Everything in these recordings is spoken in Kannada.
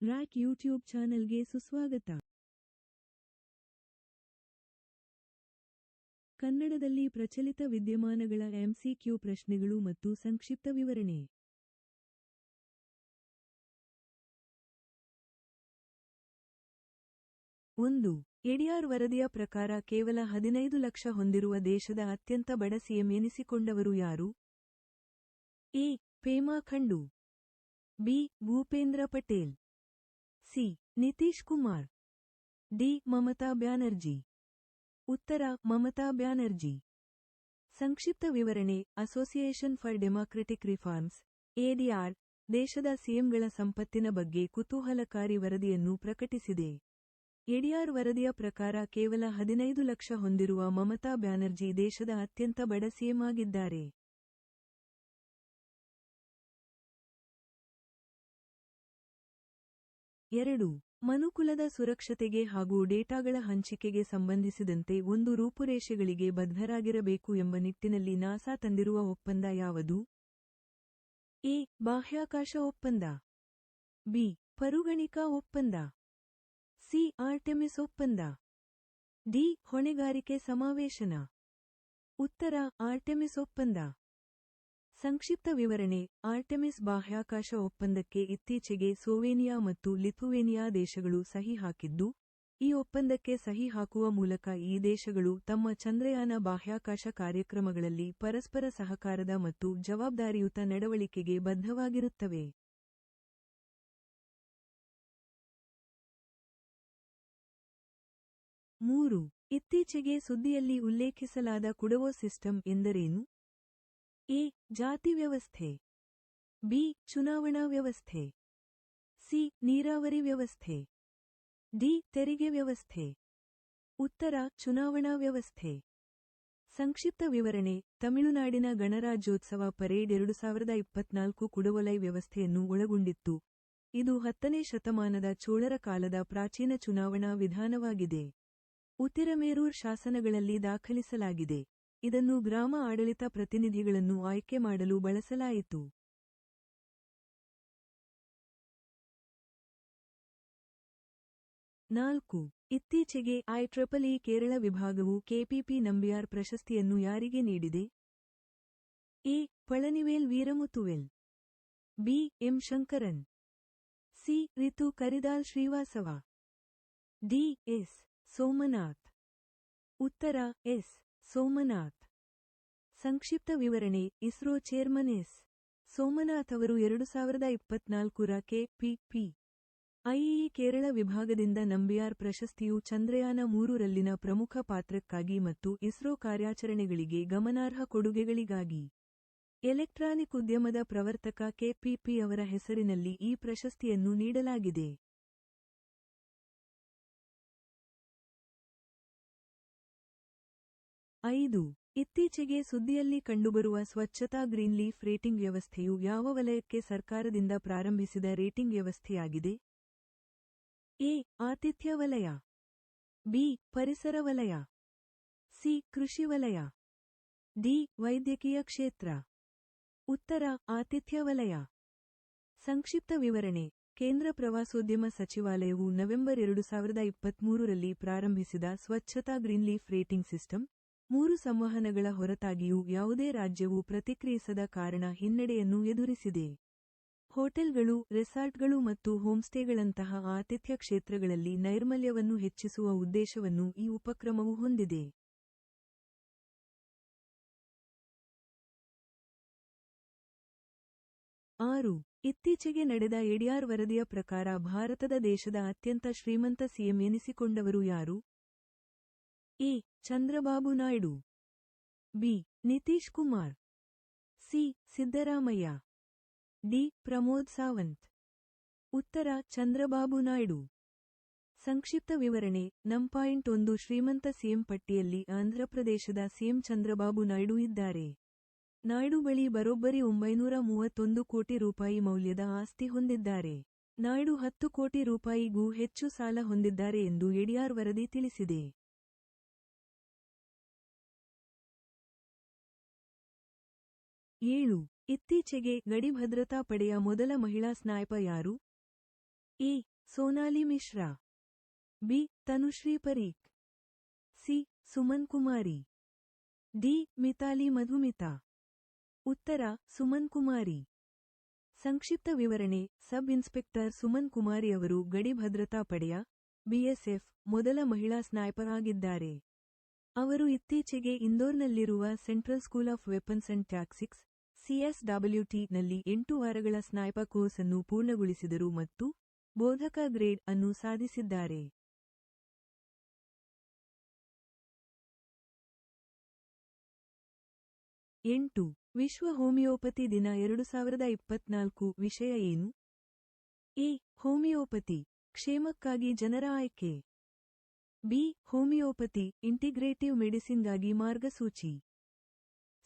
ರ್ಯಾಕ್ ಯೂಟ್ಯೂಬ್ ಚಾನೆಲ್ಗೆ ಸುಸ್ವಾಗತ. ಕನ್ನಡದಲ್ಲಿ ಪ್ರಚಲಿತ ವಿದ್ಯಮಾನಗಳ MCQ ಪ್ರಶ್ನೆಗಳು ಮತ್ತು ಸಂಕ್ಷಿಪ್ತ ವಿವರಣೆ. 1. ಎಡಿಆರ್ ವರದಿಯ ಪ್ರಕಾರ ಕೇವಲ 15 ಲಕ್ಷ ಹೊಂದಿರುವ ದೇಶದ ಅತ್ಯಂತ ಬಡ ಸಿಎಂ ಎನಿಸಿಕೊಂಡವರು ಯಾರು? A. Pema Khandu. B. Bhupendra Patel. C. Nitish Kumar. D. Mamata Banerjee. ಉತ್ತರ: ಮಮತಾ ಬ್ಯಾನರ್ಜಿ. ಸಂಕ್ಷಿಪ್ತ ವಿವರಣೆ: association for democratic reforms (ADR) ದೇಶದ ಸಿಎಂಗಳ ಸಂಪತ್ತಿನ ಬಗ್ಗೆ ಕುತೂಹಲಕಾರಿ ವರದಿಯನ್ನು ಪ್ರಕಟಿಸಿದೆ. ಎಡಿಆರ್ ವರದಿಯ ಪ್ರಕಾರ ಕೇವಲ 15 ಲಕ್ಷ ಹೊಂದಿರುವ ಮಮತಾ ಬ್ಯಾನರ್ಜಿ ದೇಶದ ಅತ್ಯಂತ ಬಡ ಸಿಎಂ ಆಗಿದ್ದಾರೆ. 2. ಮನುಕುಲದ ಸುರಕ್ಷತೆಗೆ ಹಾಗೂ ಡೇಟಾಗಳ ಹಂಚಿಕೆಗೆ ಸಂಬಂಧಿಸಿದಂತೆ ಒಂದು ರೂಪುರೇಷೆಗಳಿಗೆ ಬದ್ಧರಾಗಿರಬೇಕು ಎಂಬ ನಿಟ್ಟಿನಲ್ಲಿ ನಾಸಾ ತಂದಿರುವ ಒಪ್ಪಂದ ಯಾವುದು? ಎ. ಬಾಹ್ಯಾಕಾಶ ಒಪ್ಪಂದ. ಬಿ. ಪರುಗಣಿಕಾ ಒಪ್ಪಂದ. ಸಿ. ಆರ್ಟೆಮಿಸ್ ಒಪ್ಪಂದ. ಡಿ. ಹೊಣೆಗಾರಿಕೆ ಸಮಾವೇಶನ. ಉತ್ತರ: ಆರ್ಟೆಮಿಸ್ ಒಪ್ಪಂದ. ಸಂಕ್ಷಿಪ್ತ ವಿವರಣೆ: ಆರ್ಟೆಮಿಸ್ ಬಾಹ್ಯಾಕಾಶ ಒಪ್ಪಂದಕ್ಕೆ ಇತ್ತೀಚೆಗೆ ಸ್ಲೋವೇನಿಯಾ ಮತ್ತು ಲಿಥುವೇನಿಯಾ ದೇಶಗಳು ಸಹಿ ಹಾಕಿದ್ದು, ಈ ಒಪ್ಪಂದಕ್ಕೆ ಸಹಿ ಹಾಕುವ ಮೂಲಕ ಈ ದೇಶಗಳು ತಮ್ಮ ಚಂದ್ರಯಾನ ಬಾಹ್ಯಾಕಾಶ ಕಾರ್ಯಕ್ರಮಗಳಲ್ಲಿ ಪರಸ್ಪರ ಸಹಕಾರದ ಮತ್ತು ಜವಾಬ್ದಾರಿಯುತ ನಡವಳಿಕೆಗೆ ಬದ್ಧವಾಗಿರುತ್ತವೆ. 3. ಇತ್ತೀಚೆಗೆ ಸುದ್ದಿಯಲ್ಲಿ ಉಲ್ಲೇಖಿಸಲಾದ ಕುಡವೋ ಸಿಸ್ಟಮ್ ಎಂದರೇನು? ಎ. ಜಾತಿ ವ್ಯವಸ್ಥೆ. ಬಿ. ಚುನಾವಣಾ ವ್ಯವಸ್ಥೆ. ಸಿ. ನೀರಾವರಿ ವ್ಯವಸ್ಥೆ. ಡಿ. ತೆರಿಗೆ ವ್ಯವಸ್ಥೆ. ಉತ್ತರ: ಚುನಾವಣಾ ವ್ಯವಸ್ಥೆ. ಸಂಕ್ಷಿಪ್ತ ವಿವರಣೆ: ತಮಿಳುನಾಡಿನ ಗಣರಾಜ್ಯೋತ್ಸವ ಪರೇಡ್ 2024 ಕುಡವೊಲೈ ವ್ಯವಸ್ಥೆಯನ್ನು ಒಳಗೊಂಡಿತ್ತು. ಇದು 10ನೇ ಶತಮಾನದ ಚೋಳರ ಕಾಲದ ಪ್ರಾಚೀನ ಚುನಾವಣಾ ವಿಧಾನವಾಗಿದೆ. ಉತಿರಮೇರೂರ್ ಶಾಸನಗಳಲ್ಲಿ ದಾಖಲಿಸಲಾಗಿದೆ. ಇದನ್ನು ಗ್ರಾಮ ಆಡಳಿತ ಪ್ರತಿನಿಧಿಗಳನ್ನು ಆಯ್ಕೆ ಮಾಡಲು ಬಳಸಲಾಯಿತು. 4. ಇತ್ತೀಚೆಗೆ IEEE ಕೇರಳ ವಿಭಾಗವು ಕೆಪಿಪಿ ನಂಬಿಯಾರ್ ಪ್ರಶಸ್ತಿಯನ್ನು ಯಾರಿಗೆ ನೀಡಿದೆ? A. Palanivel Veeramuthuvel. B. M. Shankaran. C. Ritu Karidhal Srivastava. D. S. Somanath. ಉತ್ತರ: ಎಸ್. ಸೋಮನಾಥ್. ಸಂಕ್ಷಿಪ್ತ ವಿವರಣೆ: ಇಸ್ರೋ ಚೇರ್ಮನ್ ಎಸ್. ಸೋಮನಾಥ್ ಅವರು 2024 ರ ಕೆ.ಪಿ.ಪಿ. ಐಇಇ ಕೇರಳ ವಿಭಾಗದಿಂದ ನಂಬಿಯಾರ್ ಪ್ರಶಸ್ತಿಯು ಚಂದ್ರಯಾನ 3 ರಲ್ಲಿನ ಪ್ರಮುಖ ಪಾತ್ರಕ್ಕಾಗಿ ಮತ್ತು ಇಸ್ರೋ ಕಾರ್ಯಾಚರಣೆಗಳಿಗೆ ಗಮನಾರ್ಹ ಕೊಡುಗೆಗಳಿಗಾಗಿ. ಎಲೆಕ್ಟ್ರಾನಿಕ್ ಉದ್ಯಮದ ಪ್ರವರ್ತಕ ಕೆ.ಪಿ.ಪಿ. ಅವರ ಹೆಸರಿನಲ್ಲಿ ಈ ಪ್ರಶಸ್ತಿಯನ್ನು ನೀಡಲಾಗಿದೆ. 5. ಇತ್ತೀಚೆಗೆ ಸುದ್ದಿಯಲ್ಲಿ ಕಂಡುಬರುವ ಸ್ವಚ್ಛತಾ ಗ್ರೀನ್ ಲೀಫ್ ರೇಟಿಂಗ್ ವ್ಯವಸ್ಥೆಯು ಯಾವ ವಲಯಕ್ಕೆ ಸರ್ಕಾರದಿಂದ ಪ್ರಾರಂಭಿಸಿದ ರೇಟಿಂಗ್ ವ್ಯವಸ್ಥೆಯಾಗಿದೆ? ಎ. ಆತಿಥ್ಯ ವಲಯ. ಬಿ. ಪರಿಸರ ವಲಯ. ಸಿ. ಕೃಷಿ ವಲಯ. ಡಿ. ವೈದ್ಯಕೀಯ ಕ್ಷೇತ್ರ. ಉತ್ತರ: ಆತಿಥ್ಯ ವಲಯ. ಸಂಕ್ಷಿಪ್ತ ವಿವರಣೆ: ಕೇಂದ್ರ ಪ್ರವಾಸೋದ್ಯಮ ಸಚಿವಾಲಯವು ನವೆಂಬರ್ 2023 ರಲ್ಲಿ ಪ್ರಾರಂಭಿಸಿದ ಸ್ವಚ್ಛತಾ ಗ್ರೀನ್ ಲೀಫ್ ರೇಟಿಂಗ್ ಸಿಸ್ಟಮ್, 3 ಸಂವಹನಗಳ ಹೊರತಾಗಿಯೂ ಯಾವುದೇ ರಾಜ್ಯವು ಪ್ರತಿಕ್ರಿಯಿಸದ ಕಾರಣ ಹಿನ್ನಡೆಯನ್ನು ಎದುರಿಸಿದೆ. ಹೋಟೆಲ್ಗಳು, ರೆಸಾರ್ಟ್ಗಳು ಮತ್ತು ಹೋಮ್ಸ್ಟೇಗಳಂತಹ ಆತಿಥ್ಯ ಕ್ಷೇತ್ರಗಳಲ್ಲಿ ನೈರ್ಮಲ್ಯವನ್ನು ಹೆಚ್ಚಿಸುವ ಉದ್ದೇಶವನ್ನು ಈ ಉಪಕ್ರಮವು ಹೊಂದಿದೆ. 6. ಇತ್ತೀಚೆಗೆ ನಡೆದ ಎಡಿಆರ್ ವರದಿಯ ಪ್ರಕಾರ ಭಾರತದ ದೇಶದ ಅತ್ಯಂತ ಶ್ರೀಮಂತ ಸಿಎಂ ಎನಿಸಿಕೊಂಡವರು ಯಾರು? A. Chandrababu Naidu. B. Nitish Kumar. C. Siddaramaiah. D. Pramod Sawant. ಉತ್ತರ: ಚಂದ್ರಬಾಬು ನಾಯ್ಡು. ಸಂಕ್ಷಿಪ್ತ ವಿವರಣೆ: ನಂ.1 ಶ್ರೀಮಂತ ಸಿಎಂ ಪಟ್ಟಿಯಲ್ಲಿ ಆಂಧ್ರಪ್ರದೇಶದ ಸಿಎಂ ಚಂದ್ರಬಾಬು ನಾಯ್ಡು ಇದ್ದಾರೆ. ನಾಯ್ಡು ಬಳಿ ಬರೋಬ್ಬರಿ 931 ಕೋಟಿ ರೂಪಾಯಿ ಮೌಲ್ಯದ ಆಸ್ತಿ ಹೊಂದಿದ್ದಾರೆ. ನಾಯ್ಡು 10 ಕೋಟಿ ರೂಪಾಯಿಗೂ ಹೆಚ್ಚು ಸಾಲ ಹೊಂದಿದ್ದಾರೆ ಎಂದು ಎಡಿಆರ್ ವರದಿ ತಿಳಿಸಿದೆ. 7. ಇತ್ತೀಚೆಗೆ ಗಡಿ ಭದ್ರತಾ ಪಡೆಯ ಮೊದಲ ಮಹಿಳಾ ಸ್ನಾಯ್ಪರ್ ಯಾರು? A. Sonali Mishra. B. Tanushree Pareek. C. Suman Kumari. D. Mithali Madhumita. ಉತ್ತರ ಸುಮನ್ ಕುಮಾರಿ. ಸಂಕ್ಷಿಪ್ತ ವಿವರಣೆ: ಸಬ್ ಇನ್ಸ್ಪೆಕ್ಟರ್ ಸುಮನ್ ಕುಮಾರಿ ಅವರು ಗಡಿ ಭದ್ರತಾ ಪಡೆಯ ಬಿಎಸ್ಎಫ್ ಮೊದಲ ಮಹಿಳಾ ಸ್ನೈಪರ್ ಆಗಿದ್ದಾರೆ. ಅವರು ಇತ್ತೀಚೆಗೆ ಇಂದೋರ್ನಲ್ಲಿರುವ central school of weapons and tactics CSWT ನಲ್ಲಿ 8 ವಾರಗಳ ಸ್ನೈಪರ್ ಕೋರ್ಸ್ ಅನ್ನು ಪೂರ್ಣಗೊಳಿಸಿದರು ಮತ್ತು ಬೋಧಕ ಗ್ರೇಡ್ ಅನ್ನು ಸಾಧಿಸಿದ್ದಾರೆ. 8. ವಿಶ್ವ ಹೋಮಿಯೋಪತಿ ದಿನ 2024 ವಿಷಯ ಏನು? ಎ. ಹೋಮಿಯೋಪತಿ ಕ್ಷೇಮಕ್ಕಾಗಿ ಜನರ ಆಯ್ಕೆ. ಬಿ. ಹೋಮಿಯೋಪತಿ ಇಂಟಿಗ್ರೇಟಿವ್ ಮೆಡಿಸಿನ್ಗಾಗಿ ಮಾರ್ಗಸೂಚಿ.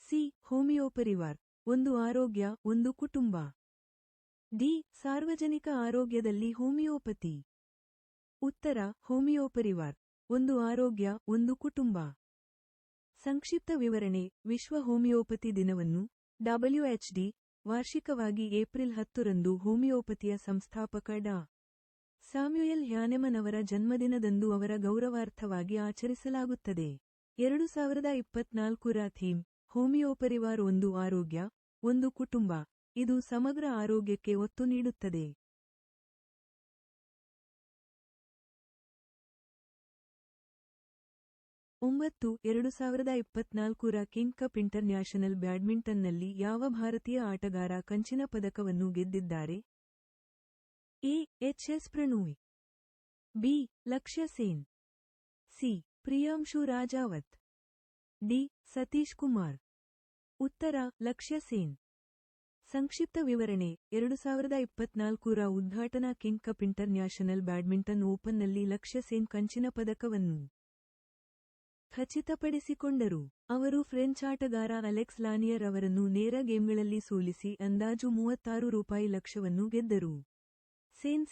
ಸಿ. ಹೋಮಿಯೋಪರಿವಾರ್ ಒಂದು ಆರೋಗ್ಯ ಒಂದು ಕುಟುಂಬ. ಡಿ. ಸಾರ್ವಜನಿಕ ಆರೋಗ್ಯದಲ್ಲಿ ಹೋಮಿಯೋಪತಿ. ಉತ್ತರ ಹೋಮಿಯೋಪರಿವಾರ್ ಒಂದು ಆರೋಗ್ಯ ಒಂದು ಕುಟುಂಬ. ಸಂಕ್ಷಿಪ್ತ ವಿವರಣೆ: ವಿಶ್ವ ಹೋಮಿಯೋಪತಿ ದಿನವನ್ನು WHD ವಾರ್ಷಿಕವಾಗಿ ಏಪ್ರಿಲ್ 10 ರಂದು ಹೋಮಿಯೋಪತಿಯ ಸಂಸ್ಥಾಪಕ ಡಾ. ಸ್ಯಾಮ್ಯುಯೆಲ್ ಹ್ಯಾನೆಮನ್ ಅವರ ಜನ್ಮದಿನದಂದು ಅವರ ಗೌರವಾರ್ಥವಾಗಿ ಆಚರಿಸಲಾಗುತ್ತದೆ. 2024 ರ ಥೀಮ್ ಹೋಮಿಯೋಪರಿವಾರ್ ಒಂದು ಆರೋಗ್ಯ ಒಂದು ಕುಟುಂಬ. ಇದು ಸಮಗ್ರ ಆರೋಗ್ಯಕ್ಕೆ ಒತ್ತು ನೀಡುತ್ತದೆ. 9. 2024 ರ ಕಿಂಗ್ ಕಪ್ ಇಂಟರ್ನ್ಯಾಷನಲ್ ಬ್ಯಾಡ್ಮಿಂಟನ್ನಲ್ಲಿ ಯಾವ ಭಾರತೀಯ ಆಟಗಾರ ಕಂಚಿನ ಪದಕವನ್ನು ಗೆದ್ದಿದ್ದಾರೆ? ಎ. HS ಪ್ರಣೋಯ್. ಬಿ. ಲಕ್ಷ್ಯ ಸೇನ್. ಸಿ. ಪ್ರಿಯಾಂಶು ರಾಜಾವತ್. ಡಿ. ಸತೀಶ್ ಕುಮಾರ್. ಉತ್ತರ ಲಕ್ಷ್ಯ ಸೇನ್. ಸಂಕ್ಷಿಪ್ತ ವಿವರಣೆ: 2024 ರ ಉದ್ಘಾಟನಾ ಕಿಂಗ್ ಕಪ್ ಇಂಟರ್ನ್ಯಾಷನಲ್ ಬ್ಯಾಡ್ಮಿಂಟನ್ ಓಪನ್ನಲ್ಲಿ ಲಕ್ಷ್ಯ ಸೇನ್ ಕಂಚಿನ ಪದಕವನ್ನು ಖಚಿತಪಡಿಸಿಕೊಂಡರು. ಅವರು ಫ್ರೆಂಚ್ ಆಟಗಾರ ಅಲೆಕ್ಸ್ ಲಾನಿಯರ್ ಅವರನ್ನು ನೇರ ಗೇಮ್ಗಳಲ್ಲಿ ಸೋಲಿಸಿ ಅಂದಾಜು ₹36 ಲಕ್ಷವನ್ನು ಗೆದ್ದರು. ಸೇನ್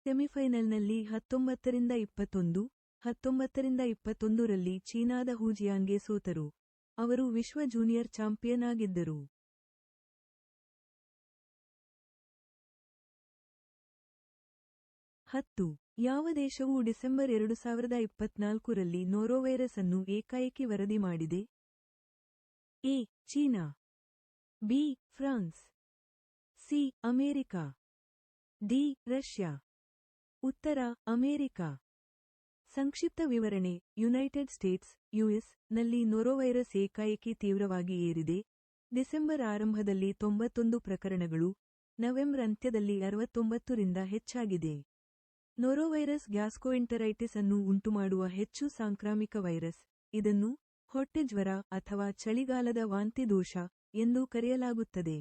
ಸೆಮಿಫೈನಲ್ನಲ್ಲಿ 19-21, 19-21 ರಲ್ಲಿ ಚೀನಾದ ಹೂ ಜಿಯಾನ್ಗೆ ಸೋತರು. ಅವರು ವಿಶ್ವ ಜೂನಿಯರ್ ಚಾಂಪಿಯನ್ ಆಗಿದ್ದರು. 10. ಯಾವ ದೇಶವು ಡಿಸೆಂಬರ್ 2024 ರಲ್ಲಿ ನೋರೋವೈರಸ್ ಅನ್ನು ಏಕಾಏಕಿ ವರದಿ ಮಾಡಿದೆ? A. China. B. France. C. America. D. Russia. ಉತ್ತರ ಅಮೆರಿಕ. ಸಂಕ್ಷಿಪ್ತ ವಿವರಣೆ: ಯುನೈಟೆಡ್ ಸ್ಟೇಟ್ಸ್ US ನಲ್ಲಿ ನೋರೋವೈರಸ್ ಏಕಾಏಕಿ ತೀವ್ರವಾಗಿ ಏರಿದೆ. ಡಿಸೆಂಬರ್ ಆರಂಭದಲ್ಲಿ 91 ಪ್ರಕರಣಗಳು, ನವೆಂಬರ್ ಅಂತ್ಯದಲ್ಲಿ 69 ರಿಂದ ಹೆಚ್ಚಾಗಿದೆ. ನೋರೋವೈರಸ್ ಗ್ಯಾಸ್ಟ್ರೋಎಂಟರೈಟಿಸ್ ಅನ್ನು ಉಂಟುಮಾಡುವ ಹೆಚ್ಚು ಸಾಂಕ್ರಾಮಿಕ ವೈರಸ್. ಇದನ್ನು ಹೊಟ್ಟೆಜ್ವರ ಅಥವಾ ಚಳಿಗಾಲದ ವಾಂತಿ ದೋಷ ಎಂದು ಕರೆಯಲಾಗುತ್ತದೆ.